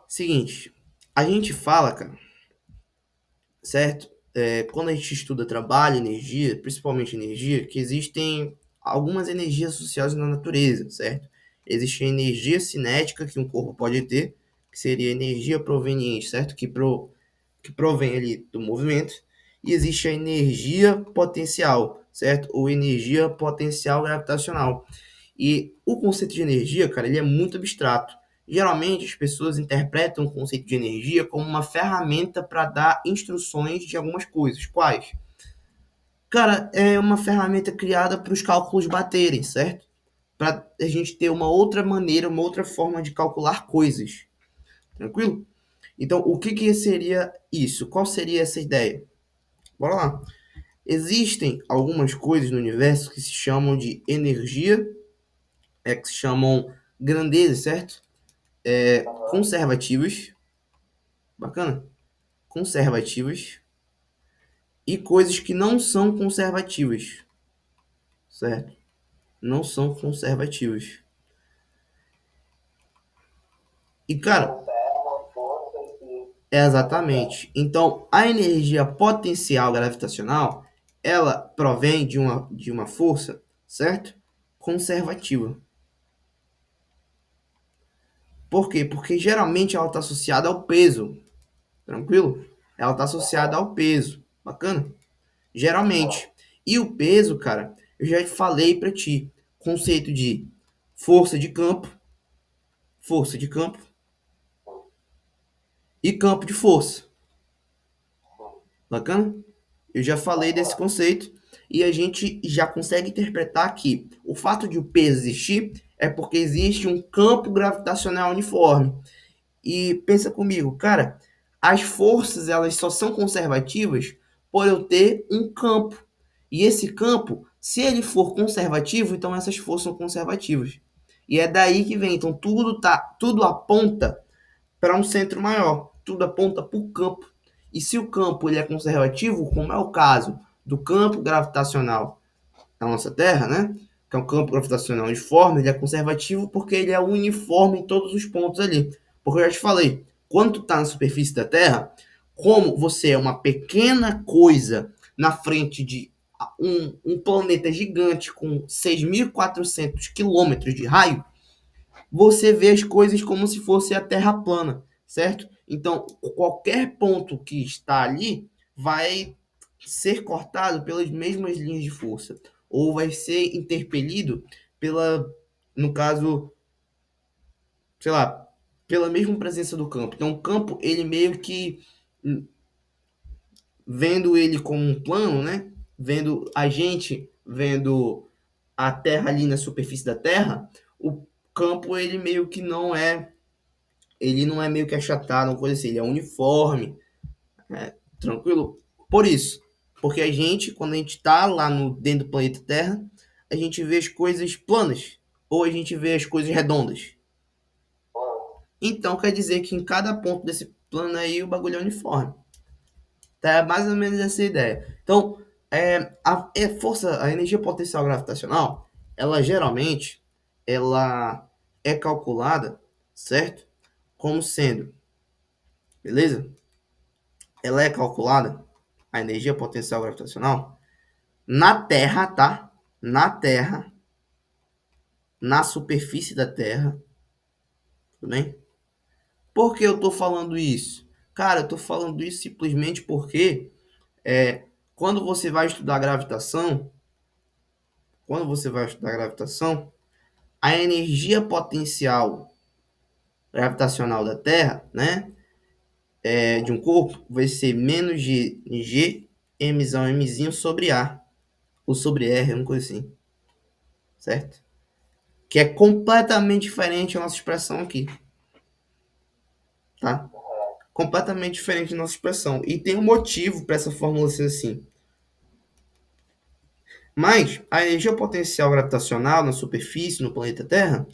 Seguinte, a gente fala, cara, certo? Quando a gente estuda trabalho, energia, principalmente energia, que existem algumas energias associadas na natureza, certo? Existe a energia cinética que um corpo pode ter, que seria energia proveniente, certo? Que provém ali do movimento. E existe a energia potencial, certo? Ou energia potencial gravitacional. E o conceito de energia, cara, ele é muito abstrato. Geralmente as pessoas interpretam o conceito de energia como uma ferramenta para dar instruções de algumas coisas. Quais? Cara, é uma ferramenta criada para os cálculos baterem, certo? Para a gente ter uma outra maneira, uma outra forma de calcular coisas. Tranquilo? Então, o que, que seria isso? Qual seria essa ideia? Bora lá. Existem algumas coisas no universo que se chamam de energia, que se chamam grandeza, certo? Conservativas, bacana? Conservativas e coisas que não são conservativas, certo? Não são conservativas. E cara, é exatamente. Então, a energia potencial gravitacional, ela provém de uma força, certo? Conservativa. Por quê? Porque geralmente ela está associada ao peso, tranquilo? Ela está associada ao peso, bacana? Geralmente. E o peso, cara, eu já falei para ti, conceito de força de campo, força de campo e campo de força. Bacana? Eu já falei desse conceito e a gente já consegue interpretar que o fato de o peso existir é porque existe um campo gravitacional uniforme. E pensa comigo, cara, as forças elas só são conservativas por eu ter um campo. E esse campo, se ele for conservativo, então essas forças são conservativas. E é daí que vem, então tudo aponta para um centro maior, tudo aponta para o campo. E se o campo ele é conservativo, como é o caso do campo gravitacional da nossa Terra, né? Que é um campo gravitacional uniforme, ele é conservativo porque ele é uniforme em todos os pontos ali. Porque eu já te falei, quando tu tá na superfície da Terra, como você é uma pequena coisa na frente de um planeta gigante com 6.400 quilômetros de raio, você vê as coisas como se fosse a Terra plana, certo? Então, qualquer ponto que está ali vai ser cortado pelas mesmas linhas de força, ou vai ser interpelido pela, no caso, sei lá, pela mesma presença do campo. Então, o campo, ele meio que, vendo ele como um plano, né? Vendo a gente, vendo a Terra ali na superfície da Terra, o campo, ele não é meio que achatado, uma coisa assim, ele é uniforme, né? Tranquilo? Por isso, porque a gente, quando a gente está lá no, dentro do planeta Terra, a gente vê as coisas planas, ou a gente vê as coisas redondas. Então quer dizer que em cada ponto desse plano aí o bagulho é uniforme. Tá? É mais ou menos essa ideia. Então, a energia potencial gravitacional, ela geralmente, ela é calculada, certo? Como sendo, beleza? Ela é calculada, a energia potencial gravitacional, na Terra, tá? Na Terra, na superfície da Terra, tudo bem? Por que eu tô falando isso? Cara, eu tô falando isso simplesmente porque é, quando você vai estudar gravitação, quando você vai estudar gravitação, a energia potencial gravitacional da Terra, né, de um corpo, vai ser menos G, Mzão, Mzinho sobre A, ou sobre R, uma coisa assim, certo? Que é completamente diferente a nossa expressão aqui, tá? Completamente diferente da nossa expressão. E tem um motivo para essa fórmula ser assim. Mas a energia potencial gravitacional na superfície, no planeta Terra,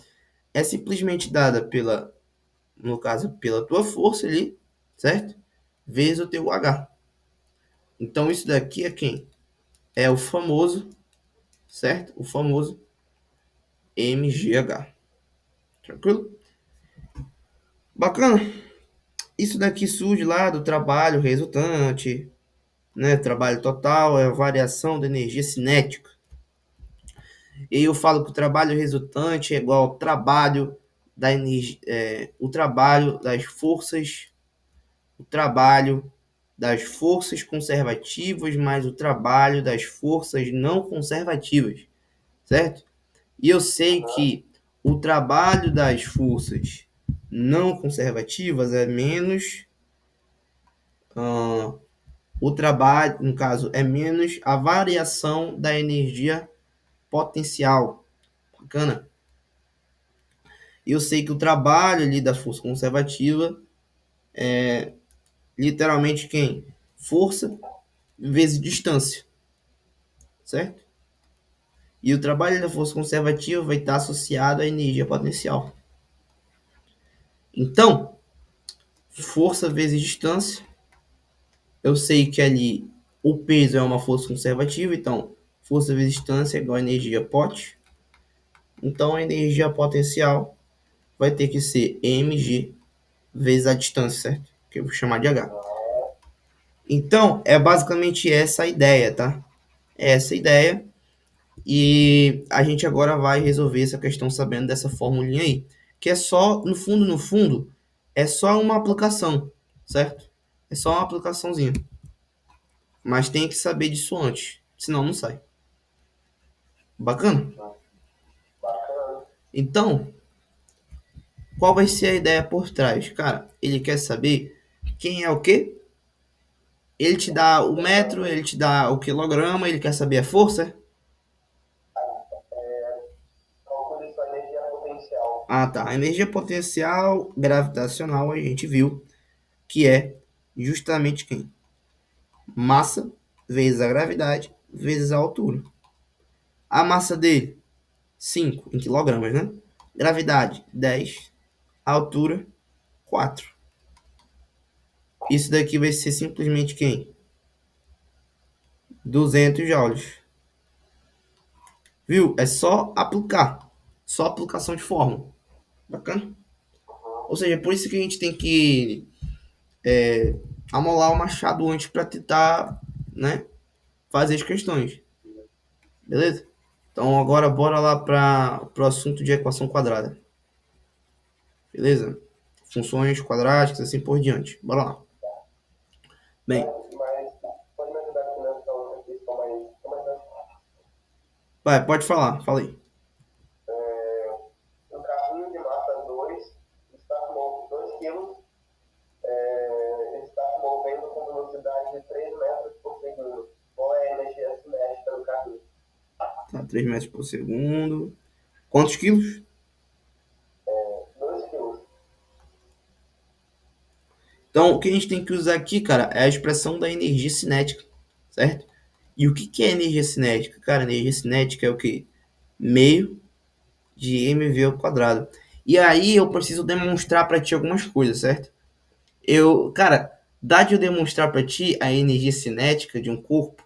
é simplesmente dada pela, no caso, pela tua força ali, certo? Vezes o teu H. Então isso daqui é quem? É o famoso, certo? O famoso mgh. Tranquilo? Bacana? Isso daqui surge lá do trabalho resultante, né? Trabalho total é a variação da energia cinética. E aí eu falo que o trabalho resultante é igual ao trabalho da energia, o trabalho das forças, o trabalho das forças conservativas mais o trabalho das forças não conservativas, certo? E eu sei que o trabalho das forças não conservativas é menos o trabalho, no caso, é menos a variação da energia potencial. Bacana? E eu sei que o trabalho ali da força conservativa é literalmente quem? Força vezes distância, certo? E o trabalho da força conservativa vai estar associado à energia potencial. Então, força vezes distância, eu sei que ali o peso é uma força conservativa, então força vezes distância é igual a energia pot. Então a energia potencial vai ter que ser mg vezes a distância, certo? Que eu vou chamar de h. Então, é basicamente essa a ideia, tá? É essa a ideia. E a gente agora vai resolver essa questão sabendo dessa formulinha aí. Que é só, no fundo, é só uma aplicação, certo? É só uma aplicaçãozinha. Mas tem que saber disso antes, senão não sai. Bacana? Então, qual vai ser a ideia por trás? Cara, ele quer saber quem é o quê? Ele te dá o metro, ele te dá o quilograma, ele quer saber a força? Ah, tá. A energia potencial gravitacional a gente viu que é justamente quem? Massa vezes a gravidade vezes a altura. A massa dele, 5 em quilogramas, né? Gravidade, 10. A altura, 4. Isso daqui vai ser simplesmente quem? 200 joules. Viu? É só aplicar. Só aplicação de fórmula. Bacana? Ou seja, por isso que a gente tem que amolar o machado antes para tentar, né, fazer as questões. Beleza? Então agora bora lá para o assunto de equação quadrada. Beleza? Funções quadráticas, assim por diante. Bora lá. Bem, vai, pode falar. Fala aí. Tá, 3 metros por segundo. Quantos quilos? Então, o que a gente tem que usar aqui, cara, é a expressão da energia cinética, certo? E o que que é energia cinética? Cara, energia cinética é o quê? Meio de mv ao quadrado. E aí eu preciso demonstrar para ti algumas coisas, certo? Cara, dá de eu demonstrar para ti a energia cinética de um corpo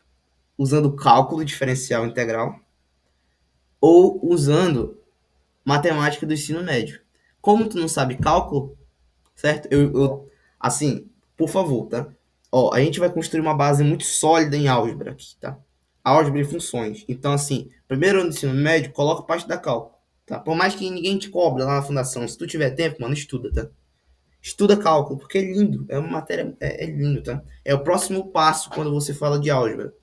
usando cálculo diferencial integral ou usando matemática do ensino médio. Como tu não sabe cálculo, certo? Assim, por favor, tá? Ó, a gente vai construir uma base muito sólida em álgebra aqui, tá? Álgebra e funções. Então, assim, primeiro ano do ensino médio, coloca parte da cálculo, tá? Por mais que ninguém te cobre lá na fundação, se tu tiver tempo, mano, estuda, tá? Estuda cálculo, porque é lindo, é uma matéria, é lindo, tá? É o próximo passo quando você fala de álgebra,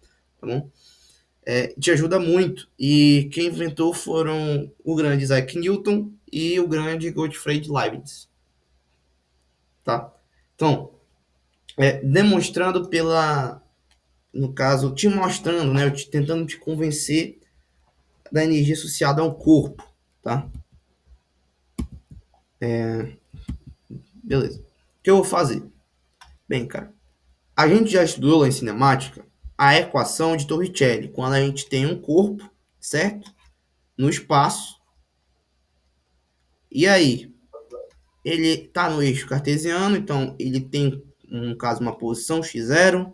tá bom? Te ajuda muito. E quem inventou foram o grande Isaac Newton e o grande Gottfried Leibniz, tá? Então, demonstrando no caso, te mostrando, né, tentando te convencer da energia associada ao corpo, tá? Beleza. O que eu vou fazer? Bem, cara, a gente já estudou lá em cinemática a equação de Torricelli, quando a gente tem um corpo, certo? No espaço. E aí, ele está no eixo cartesiano, então ele tem, no caso, uma posição x0,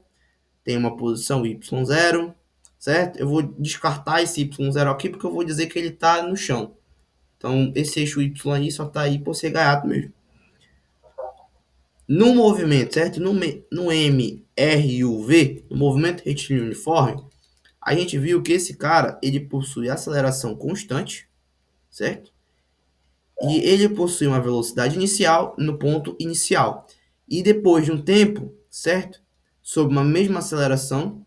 tem uma posição y0, certo? Eu vou descartar esse y0 aqui porque eu vou dizer que ele está no chão. Então, esse eixo y aí só está aí por ser gaiato mesmo. No movimento, certo? No MRUV, no movimento retilíneo uniforme, a gente viu que esse cara, ele possui aceleração constante, certo? E ele possui uma velocidade inicial no ponto inicial. E depois de um tempo, certo? Sob uma mesma aceleração,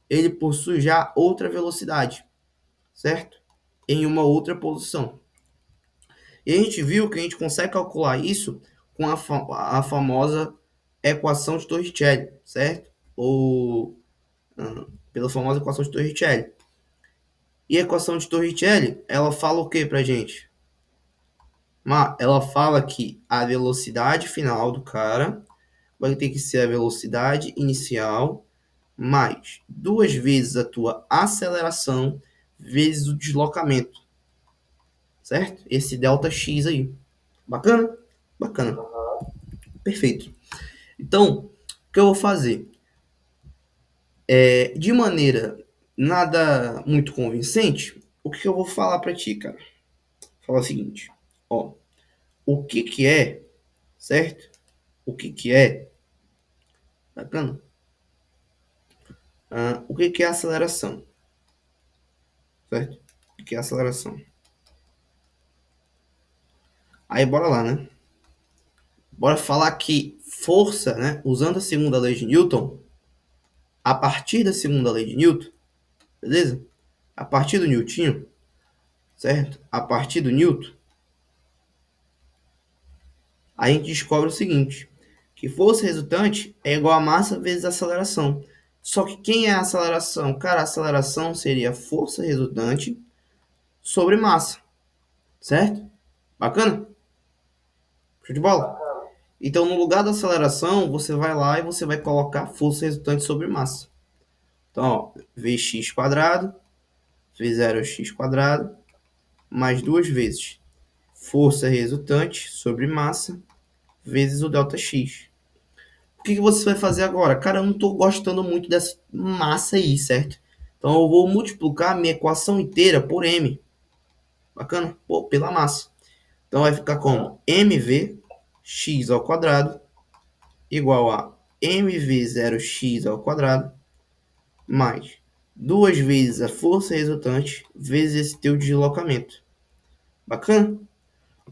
ele possui já outra velocidade, certo? Em uma outra posição. E a gente viu que a gente consegue calcular isso com a famosa equação de Torricelli, certo? Ou pela famosa equação de Torricelli. E a equação de Torricelli, ela fala o que pra gente? Ela fala que a velocidade final do cara vai ter que ser a velocidade inicial mais duas vezes a tua aceleração vezes o deslocamento, certo? Esse delta x aí. Bacana? Bacana. Perfeito. Então, o que eu vou fazer? De maneira nada muito convincente, o que eu vou falar para ti, cara? Fala o seguinte, ó, o que que é, certo? O que que é, bacana? O que que é aceleração, certo? O que que é aceleração? Aí bora lá, né? Bora falar que força, né? Usando a segunda lei de Newton, a partir da segunda lei de Newton, beleza? A partir do Newton, certo? A partir do Newton, a gente descobre o seguinte, que força resultante é igual a massa vezes a aceleração. Só que quem é a aceleração? Cara, a aceleração seria força resultante sobre massa, certo? Bacana? Show de bola? Então, no lugar da aceleração, você vai lá e você vai colocar força resultante sobre massa. Então, ó, Vx quadrado, V0x quadrado, mais duas vezes força resultante sobre massa, vezes o ΔX. O que você vai fazer agora? Cara, eu não estou gostando muito dessa massa aí, certo? Então eu vou multiplicar a minha equação inteira por m. Bacana? Pô, pela massa. Então vai ficar como mv x ao quadrado igual a mv0x ao quadrado mais duas vezes a força resultante vezes esse teu deslocamento. Bacana?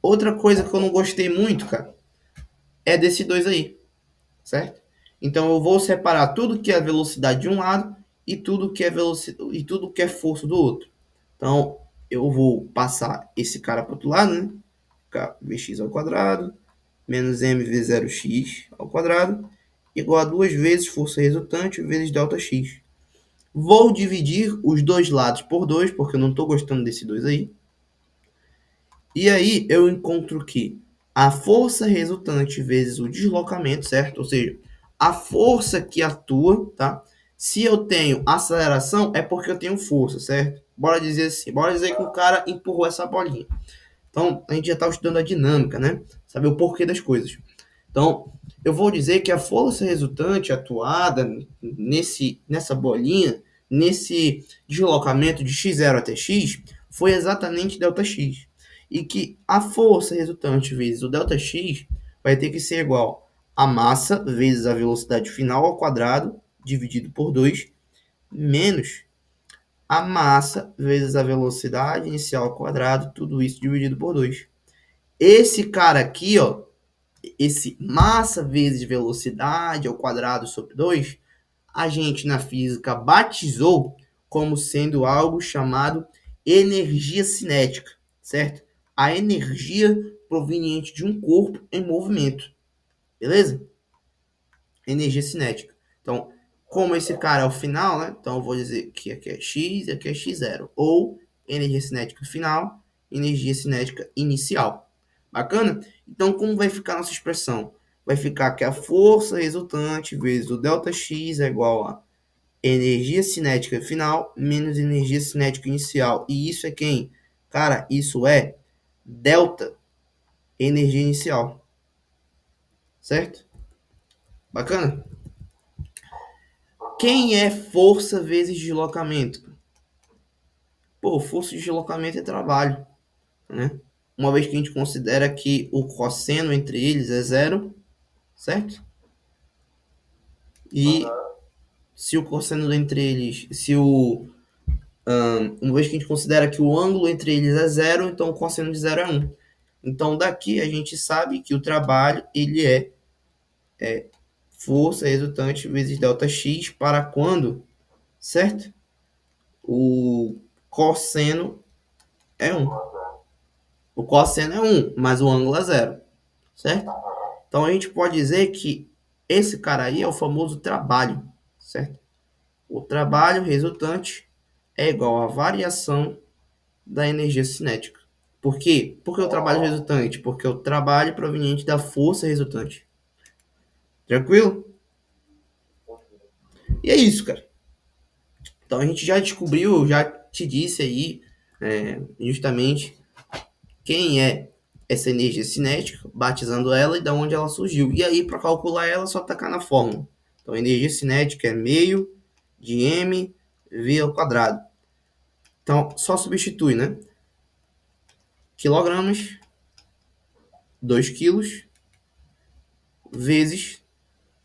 Outra coisa que eu não gostei muito, cara, é desse dois aí, certo? Então eu vou separar tudo que é velocidade de um lado e tudo que é velocidade e tudo que é força do outro. Então eu vou passar esse cara para o outro lado, né? Vx ao quadrado menos mv0x ao quadrado igual a duas vezes força resultante vezes ΔX. Vou dividir os dois lados por 2, porque eu não estou gostando desse 2 aí. E aí eu encontro que a força resultante vezes o deslocamento, certo? Ou seja, a força que atua, tá? Se eu tenho aceleração, é porque eu tenho força, certo? Bora dizer assim, bora dizer que o cara empurrou essa bolinha. Então, a gente já estava estudando a dinâmica, né? Saber o porquê das coisas. Então, eu vou dizer que a força resultante atuada nessa bolinha, nesse deslocamento de x0 até x, foi exatamente ΔX. E que a força resultante vezes o ΔX vai ter que ser igual a massa vezes a velocidade final ao quadrado, dividido por 2, menos a massa vezes a velocidade inicial ao quadrado, tudo isso dividido por 2. Esse cara aqui, ó, esse massa vezes velocidade ao quadrado sobre 2, a gente na física batizou como sendo algo chamado energia cinética, certo? A energia proveniente de um corpo em movimento, beleza? Energia cinética. Então, como esse cara é o final, né? Então eu vou dizer que aqui é x e aqui é x0. Ou energia cinética final, energia cinética inicial. Bacana? Então, como vai ficar a nossa expressão? Vai ficar que a força resultante vezes o ΔX é igual a energia cinética final menos energia cinética inicial. E isso é quem? Cara, isso é delta, energia inicial. Certo? Bacana? Quem é força vezes deslocamento? Pô, força de deslocamento é trabalho, né? Uma vez que a gente considera que o cosseno entre eles é zero, certo? E se o cosseno entre eles, se o uma vez que a gente considera que o ângulo entre eles é zero, então o cosseno de zero é 1. Então daqui a gente sabe que o trabalho ele é força resultante vezes delta x para quando, certo? O cosseno é 1. O cosseno é 1, mas o ângulo é zero, certo? Então a gente pode dizer que esse cara aí é o famoso trabalho, certo? O trabalho resultante é igual à variação da energia cinética. Por quê? Porque o trabalho resultante? Porque o trabalho proveniente da força resultante. Tranquilo? E é isso, cara. Então a gente já descobriu, já te disse aí, justamente quem é essa energia cinética, batizando ela e de onde ela surgiu. E aí, para calcular ela, é só tacar na fórmula. Então, a energia cinética é meio de mv ao quadrado. Então, só substitui, né? Quilogramas, 2 quilos, vezes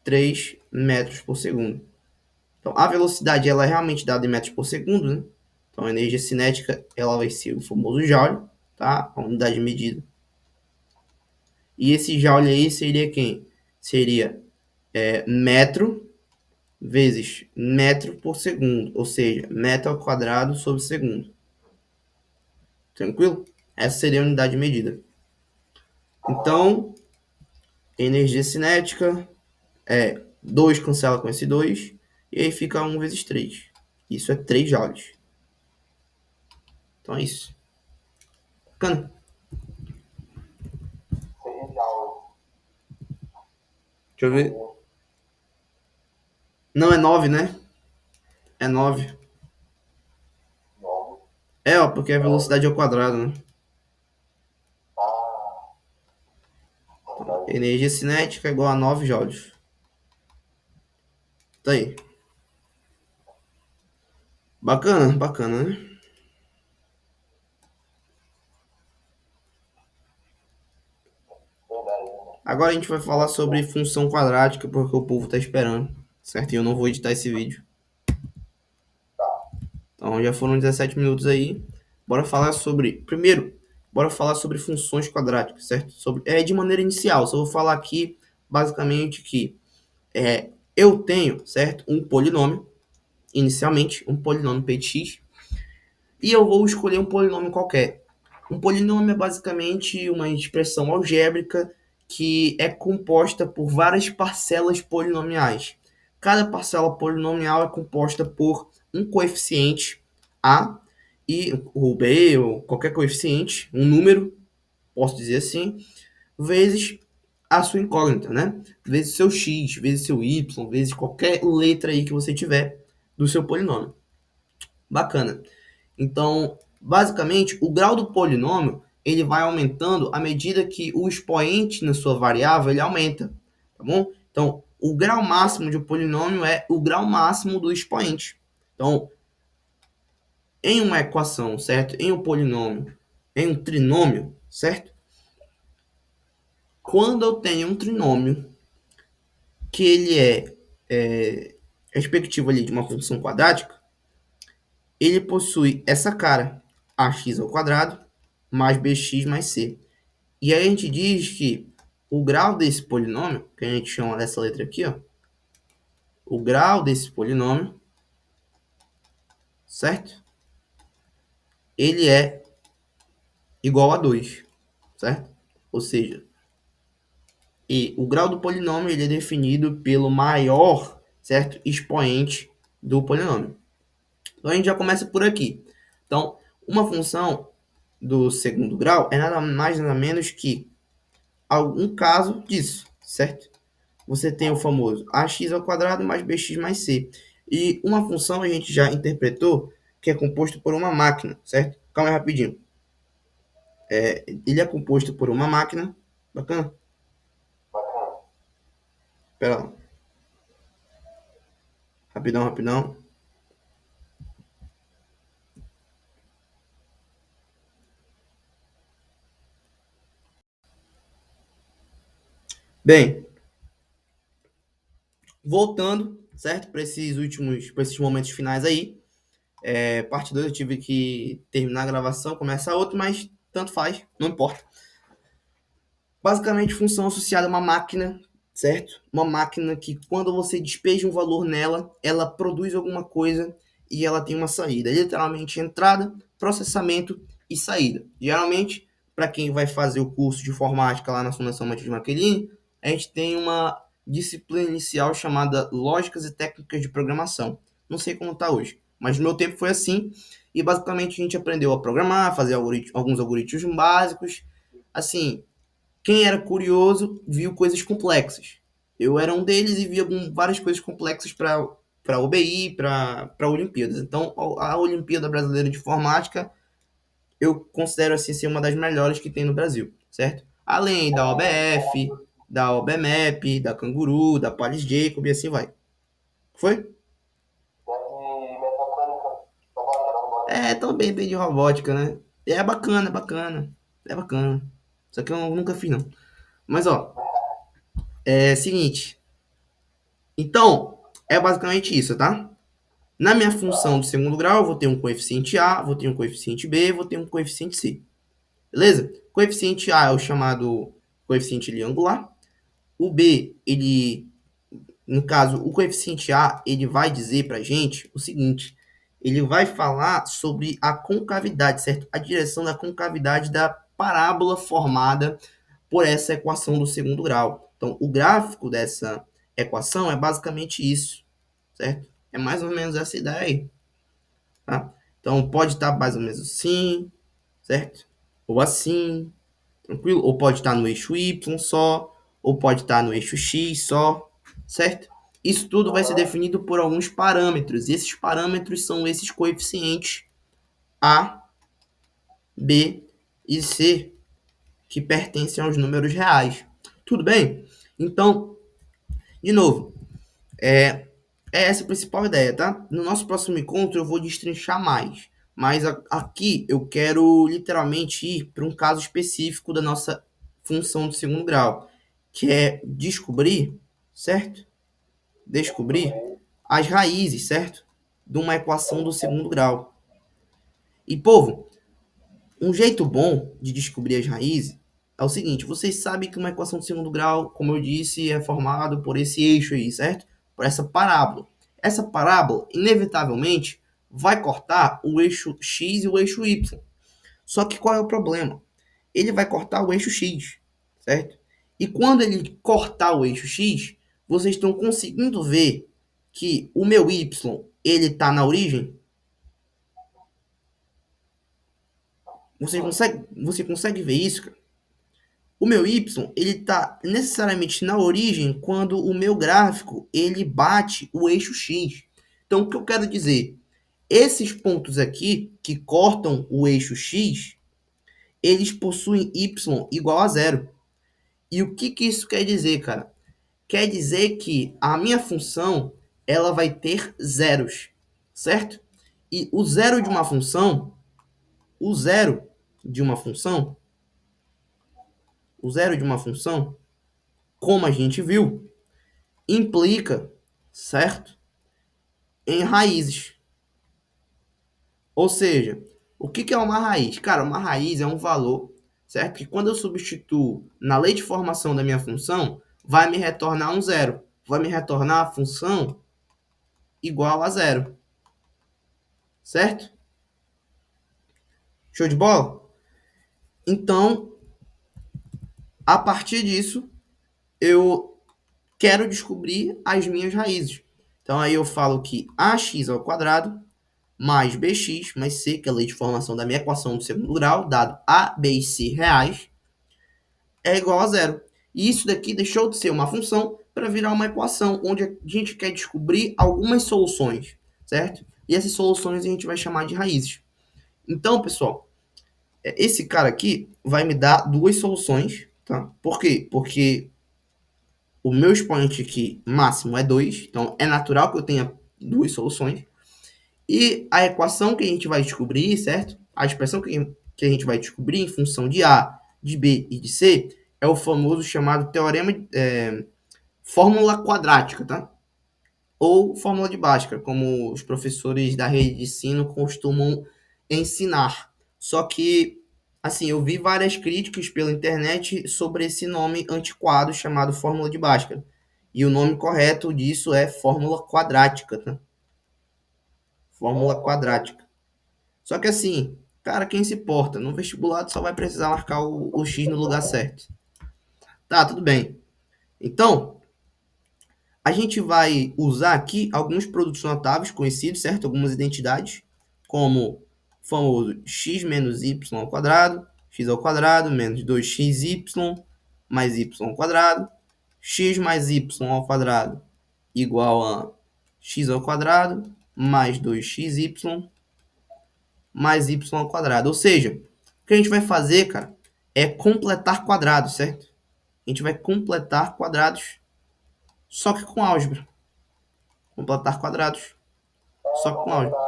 3 metros por segundo. Então, a velocidade ela é realmente dada em metros por segundo, né? Então, a energia cinética ela vai ser o famoso joule, tá? A unidade de medida. E esse joule aí seria quem? Seria metro vezes metro por segundo, ou seja, metro ao quadrado sobre segundo. Tranquilo? Essa seria a unidade de medida. Então, energia cinética é 2 cancela com esse 2, e aí fica 1 vezes 3. Isso é 3 joules. Então é isso. Bacana. Deixa eu ver. Não, é 9, né? É 9. É, ó, porque a velocidade é ao quadrado, né? Energia cinética é igual a 9 joules. Tá aí. Bacana, bacana, né? Agora a gente vai falar sobre função quadrática, porque o povo tá esperando, certo? E eu não vou editar esse vídeo. Então já foram 17 minutos aí. Bora falar sobre. Primeiro, bora falar sobre funções quadráticas, certo? De maneira inicial, só vou falar aqui basicamente que eu tenho, certo? Um polinômio, inicialmente, um polinômio px, e eu vou escolher um polinômio qualquer. Um polinômio é basicamente uma expressão algébrica que é composta por várias parcelas polinomiais. Cada parcela polinomial é composta por um coeficiente a e ou b ou qualquer coeficiente, um número, posso dizer assim, vezes a sua incógnita, né? Vezes seu x, vezes seu y, vezes qualquer letra aí que você tiver do seu polinômio. Bacana. Então, basicamente, o grau do polinômio ele vai aumentando à medida que o expoente na sua variável ele aumenta, tá bom? Então, o grau máximo de um polinômio é o grau máximo do expoente. Então, em uma equação, certo? Em um polinômio, em um trinômio, certo? Quando eu tenho um trinômio que ele é respectivo ali de uma função quadrática, ele possui essa cara, ax ao quadrado mais bx mais c. E aí a gente diz que o grau desse polinômio, que a gente chama dessa letra aqui, ó, o grau desse polinômio, certo? Ele é igual a 2, certo? Ou seja, e o grau do polinômio ele é definido pelo maior, certo, expoente do polinômio. Então a gente já começa por aqui. Então, uma função do segundo grau é nada mais nada menos que algum caso disso, certo? Você tem o famoso ax ao quadrado mais bx mais c. E uma função a gente já interpretou que é composto por uma máquina, certo? Calma aí rapidinho. Ele é composto por uma máquina. Bacana? Espera lá. Rapidão, rapidão. Bem, Voltando, certo? Para esses momentos finais aí. Parte 2 eu tive que terminar a gravação, começa outra, mas tanto faz, não importa. Basicamente, função associada a uma máquina, certo? Uma máquina que, quando você despeja um valor nela, ela produz alguma coisa e ela tem uma saída. Literalmente, entrada, processamento e saída. Geralmente, para quem vai fazer o curso de informática lá na Fundação Matheus Maquelini, a gente tem uma disciplina inicial chamada Lógicas e Técnicas de Programação. Não sei como está hoje, mas no meu tempo foi assim. E basicamente a gente aprendeu a programar, fazer alguns algoritmos básicos. Assim, quem era curioso viu coisas complexas. Eu era um deles e via várias coisas complexas para OBI, para Olimpíadas. Então, a Olimpíada Brasileira de Informática eu considero assim ser uma das melhores que tem no Brasil, certo? Além da OBF, da OBMEP, da Canguru, da Palis Jacob e assim vai. Foi? Também tem de robótica, né? É bacana, é bacana. É bacana. Só que eu nunca fiz, não. Mas, ó, é seguinte. Então, é basicamente isso, tá? Na minha função do segundo grau, eu vou ter um coeficiente A, vou ter um coeficiente B, vou ter um coeficiente C. Beleza? Coeficiente A é o chamado coeficiente angular. O B, no caso, o coeficiente A, ele vai dizer pra gente o seguinte: ele vai falar sobre a concavidade, certo? A direção da concavidade da parábola formada por essa equação do segundo grau. Então, o gráfico dessa equação é basicamente isso, certo? É mais ou menos essa ideia aí, tá? Então, pode estar mais ou menos assim, certo? Ou assim, tranquilo? Ou pode estar no eixo Y só, ou pode estar no eixo X só, certo? Isso tudo vai ser definido por alguns parâmetros, e esses parâmetros são esses coeficientes A, B e C, que pertencem aos números reais. Tudo bem? Então, de novo, é essa a principal ideia, tá? No nosso próximo encontro eu vou destrinchar mais. Mas aqui eu quero literalmente ir para um caso específico da nossa função de segundo grau, que é descobrir, certo? Descobrir as raízes, certo? De uma equação do segundo grau. E, povo, um jeito bom de descobrir as raízes é o seguinte: vocês sabem que uma equação de segundo grau, como eu disse, é formada por esse eixo aí, certo? Por essa parábola. Essa parábola, inevitavelmente, vai cortar o eixo X e o eixo Y. Só que qual é o problema? Ele vai cortar o eixo X, certo? E quando ele cortar o eixo X, vocês estão conseguindo ver que o meu Y, ele está na origem? Você consegue ver isso, cara? O meu y, ele está necessariamente na origem quando o meu gráfico, ele bate o eixo x. Então, o que eu quero dizer? Esses pontos aqui, que cortam o eixo x, eles possuem y igual a zero. E o que isso quer dizer, cara? Quer dizer que a minha função, ela vai ter zeros, certo? E o zero de uma função, o zero de uma função, como a gente viu, implica, certo? Em raízes. Ou seja, o que é uma raiz? Cara, uma raiz é um valor, certo? Que quando eu substituo na lei de formação da minha função, vai me retornar um zero. Vai me retornar a função igual a zero. Certo? Show de bola? Então, a partir disso, eu quero descobrir as minhas raízes. Então, aí eu falo que ax ao quadrado mais bx mais c, que é a lei de formação da minha equação do segundo grau, dado a, b e c reais, é igual a zero. E isso daqui deixou de ser uma função para virar uma equação, onde a gente quer descobrir algumas soluções, certo? E essas soluções a gente vai chamar de raízes. Então, pessoal, esse cara aqui vai me dar duas soluções, tá? Por quê? Porque o meu expoente aqui máximo é 2, então é natural que eu tenha duas soluções. E a equação que a gente vai descobrir, certo? A expressão que a gente vai descobrir em função de A, de B e de C é o famoso chamado teorema, fórmula quadrática, tá? ou fórmula de Bhaskara, como os professores da rede de ensino costumam ensinar. Só que, assim, eu vi várias críticas pela internet sobre esse nome antiquado chamado fórmula de Bhaskara. E o nome correto disso é fórmula quadrática, tá? Fórmula quadrática. Só que assim, cara, quem se importa? No vestibular tu só vai precisar marcar o X no lugar certo. Tá, tudo bem. Então, a gente vai usar aqui alguns produtos notáveis conhecidos, certo? Algumas identidades, como o famoso x menos y ao quadrado, x ao quadrado menos 2xy mais y ao quadrado, x mais y ao quadrado igual a x ao quadrado mais 2xy mais y ao quadrado. Ou seja, o que a gente vai fazer, cara, é completar quadrados, certo? A gente vai completar quadrados, só que com álgebra. Completar quadrados, só que com álgebra.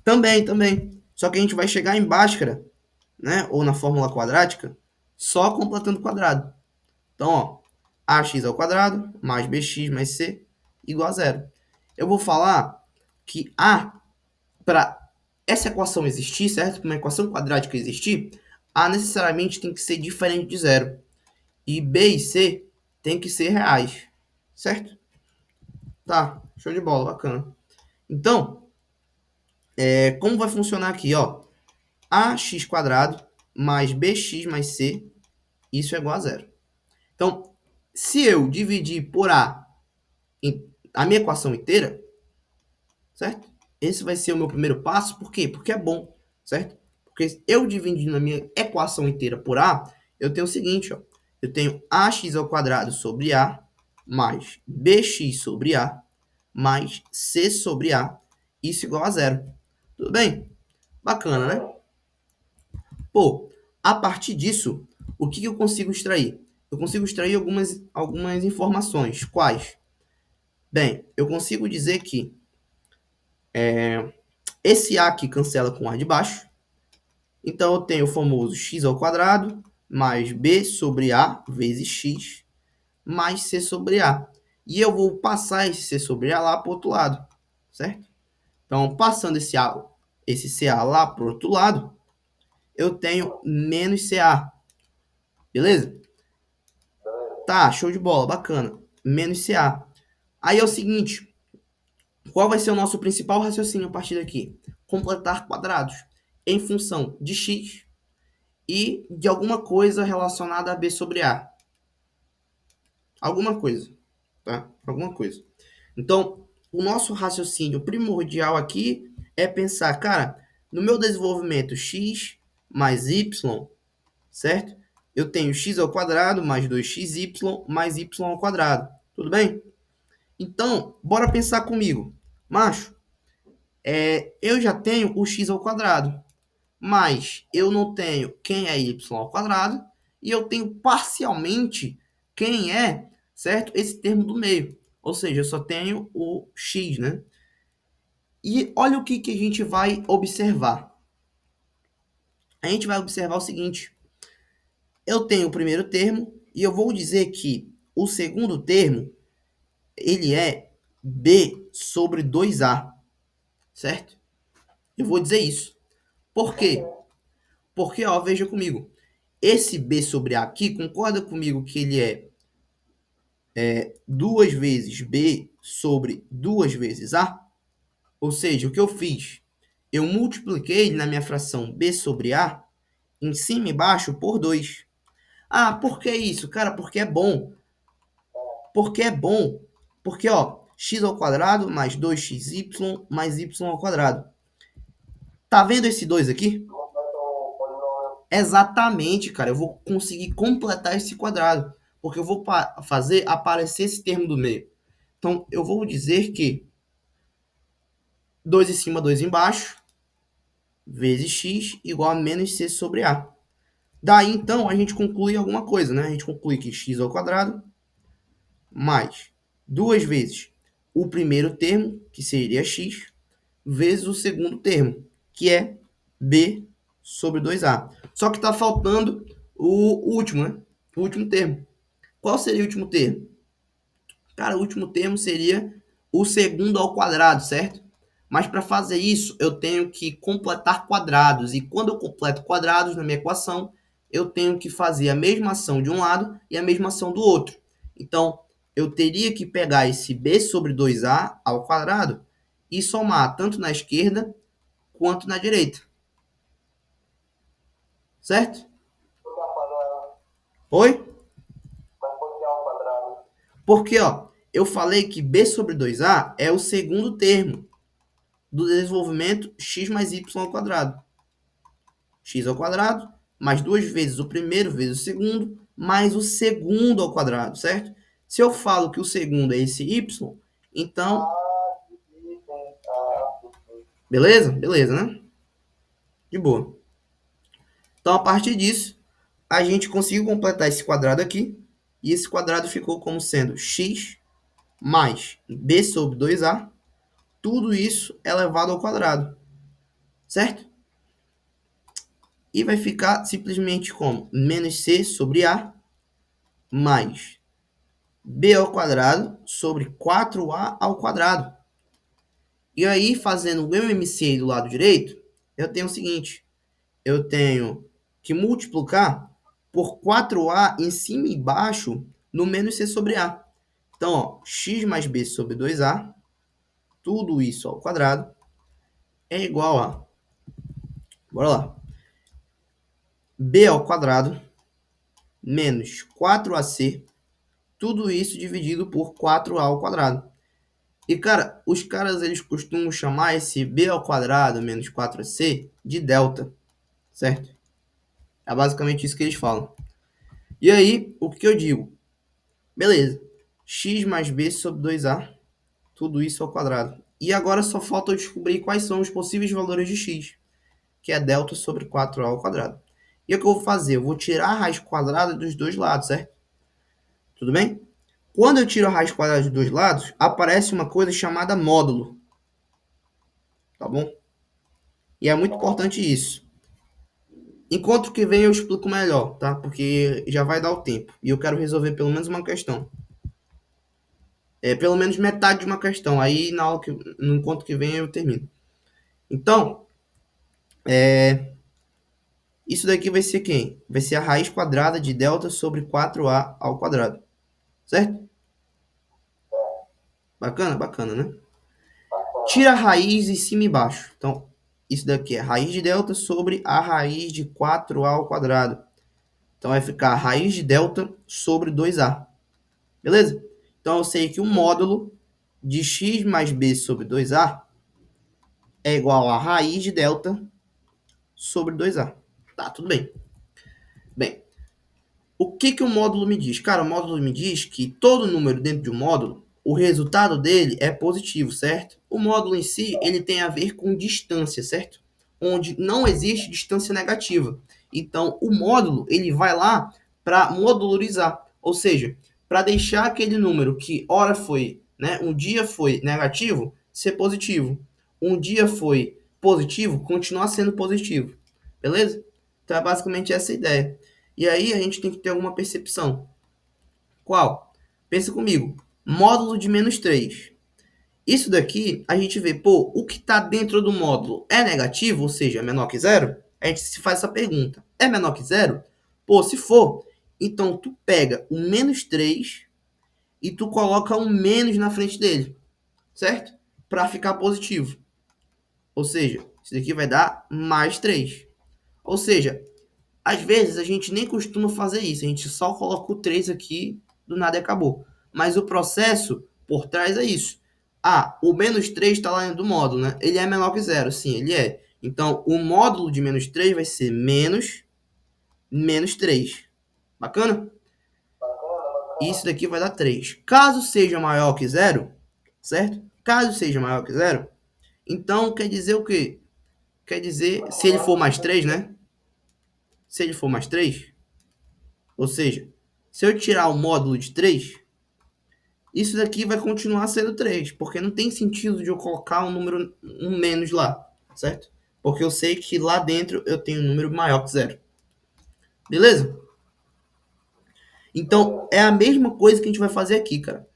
Também. Só que a gente vai chegar em Bhaskara, né? Ou na fórmula quadrática, só completando quadrado. Então, ó, ax ao quadrado mais bx mais c igual a zero. Eu vou falar que a, para essa equação existir, certo? Para uma equação quadrática existir, a necessariamente tem que ser diferente de zero. E b e c tem que ser reais, certo? Tá, show de bola, bacana. Então, como vai funcionar aqui, ó? Ax quadrado mais bx mais c, isso é igual a zero. Então, se eu dividir por a minha equação inteira, certo? Esse vai ser o meu primeiro passo, por quê? Porque é bom, certo? Porque eu dividindo a minha equação inteira por a, eu tenho o seguinte, ó. Eu tenho ax ao quadrado sobre a mais bx sobre a mais c sobre a, isso igual a zero. Tudo bem? Bacana, né? Pô, a partir disso, o que eu consigo extrair? Eu consigo extrair algumas informações. Quais? Bem, eu consigo dizer que esse A aqui cancela com o A de baixo. Então, eu tenho o famoso x ao quadrado mais b sobre a vezes x mais c sobre a. E eu vou passar esse c sobre a lá para o outro lado, certo? Então, passando esse CA lá para o outro lado, eu tenho menos CA. Beleza? Tá, show de bola, bacana. Menos CA. Aí é o seguinte, qual vai ser o nosso principal raciocínio a partir daqui? Completar quadrados em função de x e de alguma coisa relacionada a b sobre a. Alguma coisa, tá? Alguma coisa. Então, o nosso raciocínio primordial aqui é pensar, cara, no meu desenvolvimento x mais y, certo? Eu tenho x ao quadrado mais 2xy mais y ao quadrado. Tudo bem? Então, bora pensar comigo. Macho, eu já tenho o x ao quadrado, mas eu não tenho quem é y ao quadrado e eu tenho parcialmente quem é, certo? Esse termo do meio. Ou seja, eu só tenho o x, né? E olha o que a gente vai observar. A gente vai observar o seguinte. Eu tenho o primeiro termo e eu vou dizer que o segundo termo, ele é b sobre 2a, certo? Eu vou dizer isso. Por quê? Porque, ó, veja comigo. Esse b sobre a aqui, concorda comigo que ele é 2 vezes b sobre 2 vezes a? Ou seja, o que eu fiz? Eu multipliquei na minha fração b sobre a, em cima e embaixo, por 2. Ah, por que isso? Cara, porque é bom. Porque é bom. Porque, ó, x ao quadrado mais 2xy mais y ao quadrado. Tá vendo esse 2 aqui? Exatamente, cara. Eu vou conseguir completar esse quadrado. Porque eu vou fazer aparecer esse termo do meio. Então, eu vou dizer que 2 em cima, 2 embaixo, vezes x igual a menos c sobre a. Daí, então, a gente conclui alguma coisa, né? A gente conclui que x ao quadrado mais 2 vezes o primeiro termo, que seria x, vezes o segundo termo, que é b sobre 2a. Só que está faltando o último, né? O último termo. Qual seria o último termo? Cara, o último termo seria o segundo ao quadrado, certo? Mas para fazer isso, eu tenho que completar quadrados. E quando eu completo quadrados na minha equação, eu tenho que fazer a mesma ação de um lado e a mesma ação do outro. Então, eu teria que pegar esse b sobre 2a ao quadrado e somar tanto na esquerda quanto na direita. Certo? Oi? Porque, ó, eu falei que b sobre 2a é o segundo termo do desenvolvimento x mais y ao quadrado. X ao quadrado, mais duas vezes o primeiro vezes o segundo, mais o segundo ao quadrado, certo? Se eu falo que o segundo é esse y, então... Beleza? Beleza, né? De boa. Então, a partir disso, a gente conseguiu completar esse quadrado aqui, e esse quadrado ficou como sendo x mais b sobre 2a, tudo isso elevado ao quadrado, certo? E vai ficar simplesmente como menos c sobre a mais b ao quadrado sobre 4a ao quadrado. E aí, fazendo o MMC do lado direito, eu tenho o seguinte, eu tenho que multiplicar por 4a em cima e embaixo no menos c sobre a. Então, ó, x mais b sobre 2a, tudo isso ao quadrado, é igual a, bora lá, b ao quadrado menos 4ac, tudo isso dividido por 4a ao quadrado. E, cara, os caras, eles costumam chamar esse b ao quadrado menos 4ac de delta, certo? É basicamente isso que eles falam. E aí, o que eu digo? Beleza, x mais b sobre 2a, tudo isso ao quadrado. E agora só falta eu descobrir quais são os possíveis valores de x, que é delta sobre 4a ao quadrado. E o que eu vou fazer? Eu vou tirar a raiz quadrada dos dois lados, certo? Tudo bem? Quando eu tiro a raiz quadrada dos dois lados, aparece uma coisa chamada módulo. Tá bom? E é muito importante isso. Enquanto que vem eu explico melhor, tá? Porque já vai dar o tempo. E eu quero resolver pelo menos uma questão. Pelo menos metade de uma questão. Aí na aula no encontro que vem eu termino. Então, isso daqui vai ser quem? Vai ser a raiz quadrada de delta sobre 4a ao quadrado. Certo? Bacana? Bacana, né? Tira a raiz em cima e embaixo. Então, isso daqui é raiz de delta sobre a raiz de 4a ao quadrado. Então, vai ficar a raiz de delta sobre 2a. Beleza? Então, eu sei que o módulo de x mais b sobre 2a é igual a raiz de delta sobre 2a. Tá, tudo bem. Bem, o que o módulo me diz? Cara, o módulo me diz que todo número dentro de um módulo, o resultado dele é positivo, certo? O módulo em si, ele tem a ver com distância, certo? Onde não existe distância negativa. Então, o módulo, ele vai lá para modularizar, ou seja, para deixar aquele número que ora foi, né, um dia foi negativo, ser positivo. Um dia foi positivo, continuar sendo positivo. Beleza? Então, é basicamente essa a ideia. E aí a gente tem que ter alguma percepção. Qual? Pensa comigo. Módulo de menos 3. Isso daqui, a gente vê, pô, o que está dentro do módulo é negativo, ou seja, é menor que zero? A gente se faz essa pergunta. É menor que zero? Pô, se for, então tu pega o menos 3 e tu coloca um menos na frente dele, certo? Para ficar positivo. Ou seja, isso daqui vai dar mais 3. Ou seja, às vezes a gente nem costuma fazer isso, a gente só coloca o 3 aqui, do nada e acabou. Mas o processo por trás é isso. Ah, o menos 3 está lá dentro do módulo, né? Ele é menor que zero, sim, ele é. Então, o módulo de menos 3 vai ser menos 3. Bacana? Isso daqui vai dar 3. Caso seja maior que zero, certo? Caso seja maior que zero, então quer dizer o quê? Quer dizer, se ele for mais 3, né? Se ele for mais 3, ou seja, se eu tirar o módulo de 3, isso daqui vai continuar sendo 3, porque não tem sentido de eu colocar um número um menos lá, certo? Porque eu sei que lá dentro eu tenho um número maior que zero. Beleza? Então, é a mesma coisa que a gente vai fazer aqui, cara.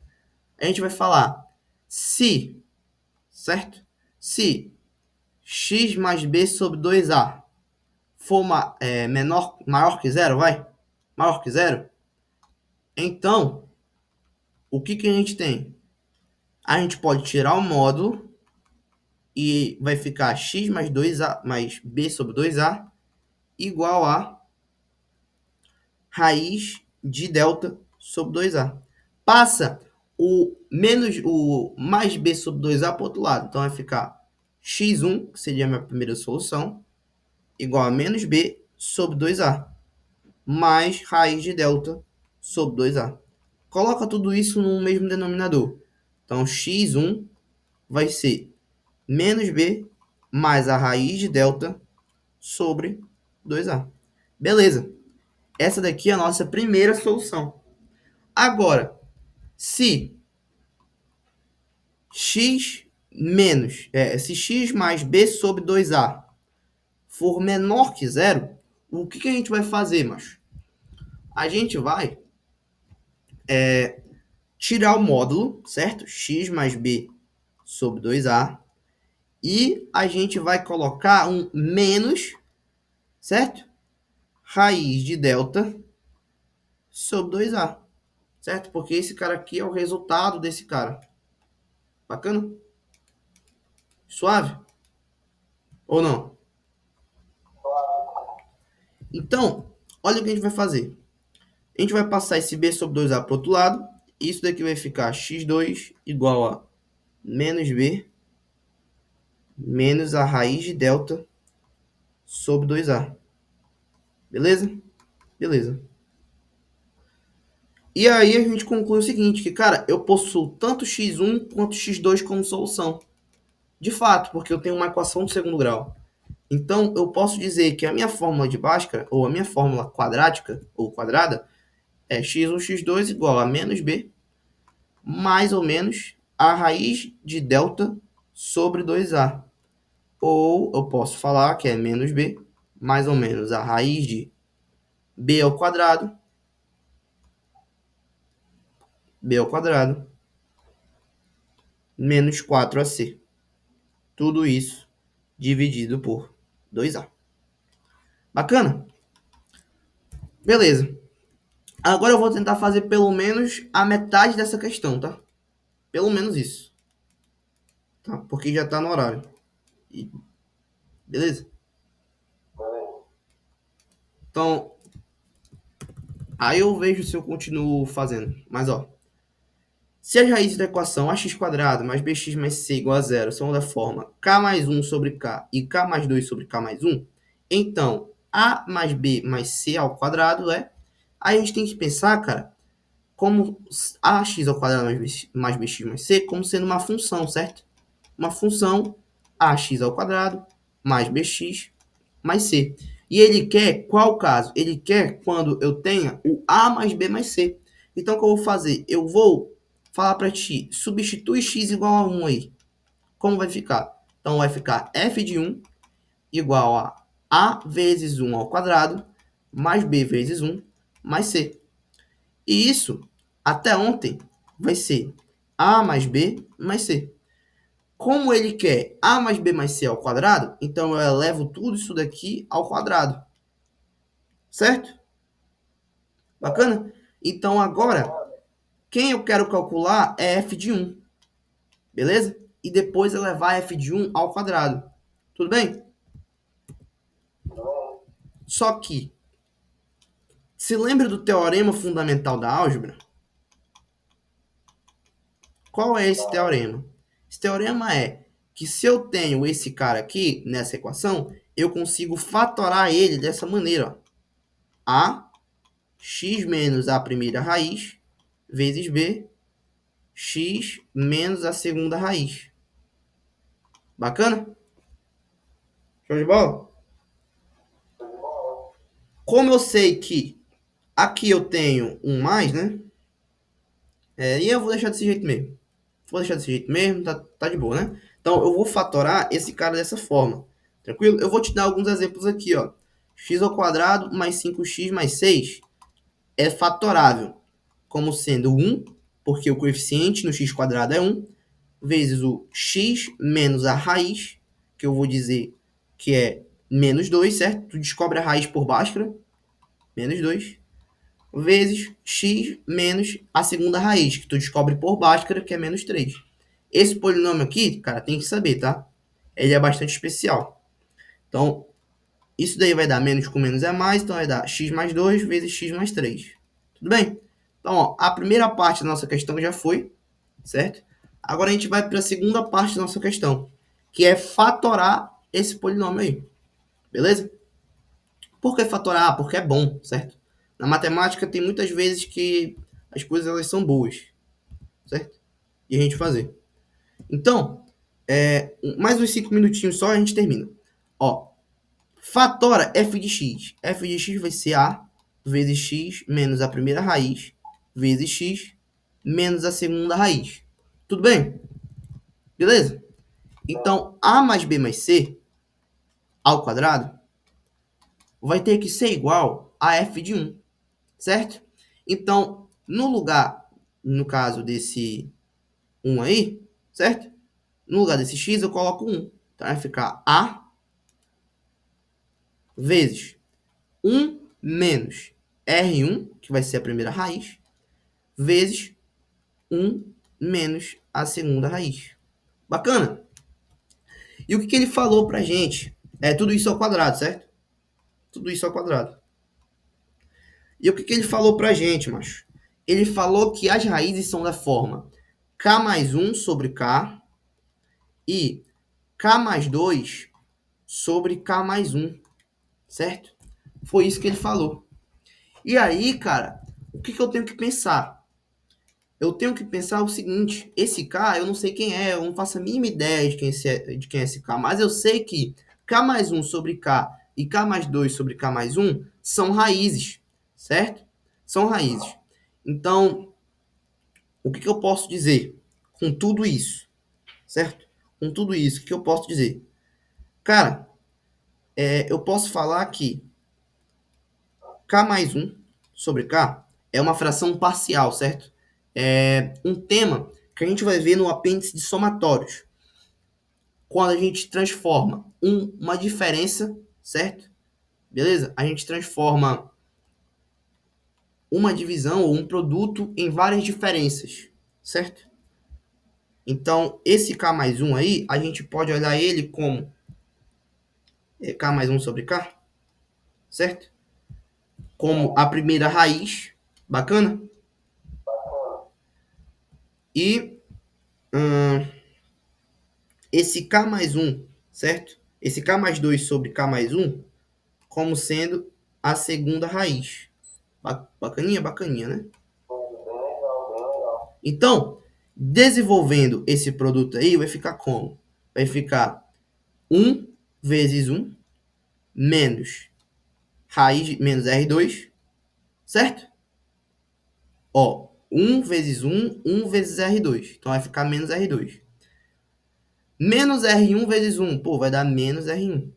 a gente vai falar se, certo? Se x mais b sobre 2a for maior que zero, vai? Maior que zero? Então, o que, que a gente tem? A gente pode tirar o módulo e vai ficar x mais 2a mais b sobre 2a igual a raiz de delta sobre 2a. Passa o mais b sobre 2a para o outro lado. Então vai ficar x1, que seria a minha primeira solução, igual a menos b sobre 2a, mais raiz de delta sobre 2a. Coloca tudo isso no mesmo denominador. Então x1 vai ser menos b mais a raiz de delta sobre 2a. Beleza. Essa daqui é a nossa primeira solução. Agora, se se x mais b sobre 2a for menor que zero, o que, que a gente vai fazer, macho? A gente vai tirar o módulo, certo? X mais b sobre 2a. E a gente vai colocar um menos, certo? Raiz de delta sobre 2a, certo? Porque esse cara aqui é o resultado desse cara. Bacana? Suave? Ou não? Então, olha o que a gente vai fazer. A gente vai passar esse b sobre 2a para o outro lado. Isso daqui vai ficar x2 igual a menos b menos a raiz de delta sobre 2a. Beleza? Beleza. E aí a gente conclui o seguinte, que, cara, eu possuo tanto x1 quanto x2 como solução. De fato, porque eu tenho uma equação de segundo grau. Então, eu posso dizer que a minha fórmula de Bhaskara, ou a minha fórmula quadrática, ou quadrada, é x1, x2 igual a menos b, mais ou menos a raiz de delta sobre 2a. Ou eu posso falar que é menos b, mais ou menos a raiz de b ao quadrado, menos 4ac. Tudo isso dividido por 2a. Bacana? Beleza. Agora eu vou tentar fazer pelo menos a metade dessa questão, tá? Pelo menos isso. Tá? Porque já tá no horário. Beleza? Então, aí eu vejo se eu continuo fazendo. Mas, ó. Se as raízes da equação ax² mais bx mais c igual a zero são da forma k mais 1 sobre k e k mais 2 sobre k mais 1, então a mais b mais c ao quadrado é... Aí a gente tem que pensar, cara, como ax ao quadrado mais bx mais c como sendo uma função, certo? Uma função ax ao quadrado mais bx mais c. E ele quer qual caso? Ele quer quando eu tenha o a mais b mais c. Então o que eu vou fazer? Eu vou falar para ti, substitui x igual a 1 aí. Como vai ficar? Então vai ficar f de 1 igual a vezes 1 ao quadrado mais b vezes 1 mais c. E isso, até ontem, vai ser a mais b mais c. Como ele quer a mais b mais c ao quadrado, então eu elevo tudo isso daqui ao quadrado. Certo? Bacana? Então agora, quem eu quero calcular é f de 1. Beleza? E depois elevar f de 1 ao quadrado. Tudo bem? Só que, se lembra do teorema fundamental da álgebra? Qual é esse teorema? Esse teorema é que se eu tenho esse cara aqui, nessa equação, eu consigo fatorar ele dessa maneira. Ó. A, x menos a primeira raiz, vezes b, x menos a segunda raiz. Bacana? Show de bola? Como eu sei que aqui eu tenho um mais, né? E eu vou deixar desse jeito mesmo. Vou deixar desse jeito mesmo, tá de boa, né? Então, eu vou fatorar esse cara dessa forma. Tranquilo? Eu vou te dar alguns exemplos aqui, ó. X ao quadrado mais 5x mais 6 é fatorável como sendo 1 porque o coeficiente no x² é 1, vezes o x menos a raiz, que eu vou dizer que é menos 2, certo? Tu descobre a raiz por Bhaskara, menos 2, vezes x menos a segunda raiz, que tu descobre por Bhaskara, que é menos 3. Esse polinômio aqui, cara, tem que saber, tá? Ele é bastante especial. Então, isso daí vai dar menos com menos é mais, então vai dar x mais 2 vezes x mais 3. Tudo bem? Então, ó, a primeira parte da nossa questão já foi, certo? Agora a gente vai para a segunda parte da nossa questão, que é fatorar esse polinômio aí. Beleza? Por que fatorar? Porque é bom, certo? Na matemática tem muitas vezes que as coisas elas são boas, certo? E a gente fazer. Então, mais uns 5 minutinhos só a gente termina. Ó, fatora f de x. F de x vai ser a vezes x menos a primeira raiz vezes x menos a segunda raiz. Tudo bem? Beleza? Então, a mais b mais c ao quadrado vai ter que ser igual a f de 1, certo? Então, no lugar, no caso desse 1 aí, certo? No lugar desse x eu coloco 1. Então, vai ficar a vezes 1 menos R1, que vai ser a primeira raiz, vezes 1 menos a segunda raiz. Bacana? E o que ele falou pra gente? É tudo isso ao quadrado, certo? Tudo isso ao quadrado. E o que ele falou pra gente, macho? Ele falou que as raízes são da forma k mais 1 sobre k e k mais 2 sobre k mais 1, certo? Foi isso que ele falou. E aí, cara, o que eu tenho que pensar? Eu tenho que pensar o seguinte, esse K, eu não sei quem é, eu não faço a mínima ideia de quem é esse K, mas eu sei que K mais 1 sobre K e K mais 2 sobre K mais 1 são raízes, certo? São raízes. Então, o que eu posso dizer com tudo isso, certo? Com tudo isso, o que eu posso dizer? Cara, eu posso falar que K mais 1 sobre K é uma fração parcial, certo? É um tema que a gente vai ver no apêndice de somatórios. Quando a gente transforma uma diferença, certo? Beleza? A gente transforma uma divisão ou um produto em várias diferenças, certo? Então, esse K mais 1 aí, a gente pode olhar ele como K mais 1 sobre K, certo? Como a primeira raiz, bacana? E esse K mais 1, certo? Esse K mais 2 sobre K mais 1, como sendo a segunda raiz. Bacaninha, bacaninha, né? Então, desenvolvendo esse produto aí, vai ficar como? Vai ficar 1 vezes 1 menos raiz menos R2, certo? Ó, 1 vezes 1, 1 vezes R2. Então vai ficar menos R2. Menos R1 vezes 1, pô, vai dar menos R1.